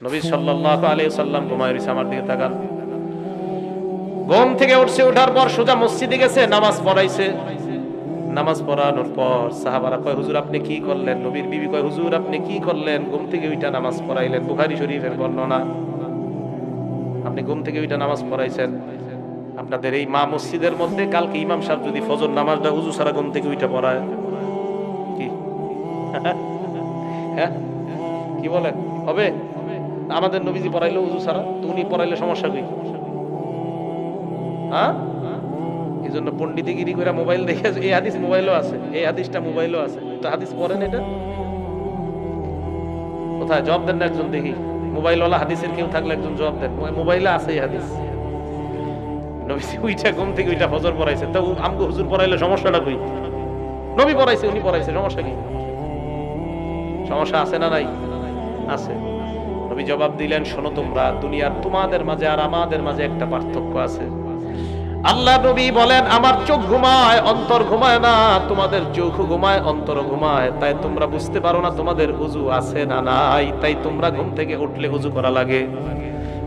নবী সাল্লাল্লাহু আলাইহি ওয়াসাল্লাম ঘুমায় রইছে, আমার দিকে তাকান। ঘুম থেকে উঠছে, ওঠার পর সোজা মসজিদে গেছে, নামাজ পড়াইছে। নামাজ পড়ানোর পর সাহাবারা কয়, হুজুর আপনি কি করলেন? নবীর বিবি কয়, হুজুর আপনি কি করলেন? ঘুম থেকে উঠা নামাজ পড়াইলেন। বুখারী শরীফের বর্ণনা। আপনি ঘুম থেকে উঠা নামাজ পড়াইছেন। আপনাদের এই মা মসজিদের মধ্যে কালকে ইমাম সাহেব যদি ফজর নামাজটা উযু ছাড়া ঘুম থেকে উঠা পড়ায়, কি হ্যাঁ কি বলেন, হবে? আমাদের নবীজি পড়াইলো উযু ছাড়া, তো উনি পড়াইলে সমস্যা কি? হ্যাঁ, এই জন্য পণ্ডিতগিরি করে মোবাইল দেখে, এই হাদিস মোবাইলও আছে, এই হাদিসটা মোবাইলও আছে, তো হাদিস পড়েন এটা কোথায়? জবাব দেন না একজন, দেখি মোবাইলওয়ালা হাদিসের কেউ থাকলে একজন জবাব দেন। মোবাইলে আছে এই হাদিস। নবীজি উইটা ঘুম থেকে উইটা ফজর পড়াইছে, তো আমগো হুজুর পড়াইলে সমস্যাটা কই? নবী পড়াইছে, উনি পড়াইছে, সমস্যা কি? সমস্যা আছে না নাই? আছে। নবী জবাব দিলেন, শোনো তোমরা, দুনিয়ার তোমাদের মাঝে আর আমাদের মাঝে একটা পার্থক্য আছে। আল্লাহ নবী বলেন, আমার চোখ ঘুমায়, অন্তর ঘুমায় না। তোমাদের চোখ ঘুমায়, অন্তর ঘুমায়, তাই তোমরা বুঝতে পারো না তোমাদের ওযু আছে না নাই। তাই তোমরা ঘুম থেকে উঠলে ওযু করা লাগে।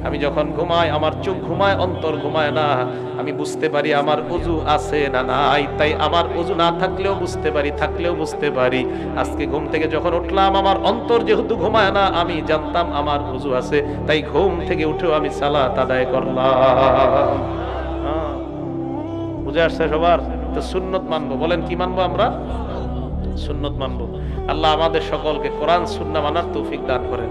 আমি যখন ঘুমাই, আমার চোখ ঘুমায়, অন্তর ঘুমায় না। আমি বুঝতে পারি আমার ওযু আছে না নাই। তাই আমার ওযু না থাকলেও বুঝতে পারি, থাকলেও বুঝতে পারি। আজকে ঘুম থেকে যখন উঠলাম, আমার অন্তর যেহেতু ঘুমায় না, আমি জানতাম আমার ওযু আছে। তাই ঘুম থেকে উঠেও আমি সালাত আদায় করলাম। বুঝে আসছে সবার? তো সুন্নত মানবো, বলেন কি মানবো? আমরা সুন্নত মানবো। আল্লাহ আমাদের সকলকে কোরআন সুন্নাহ মানার তৌফিক দান করেন।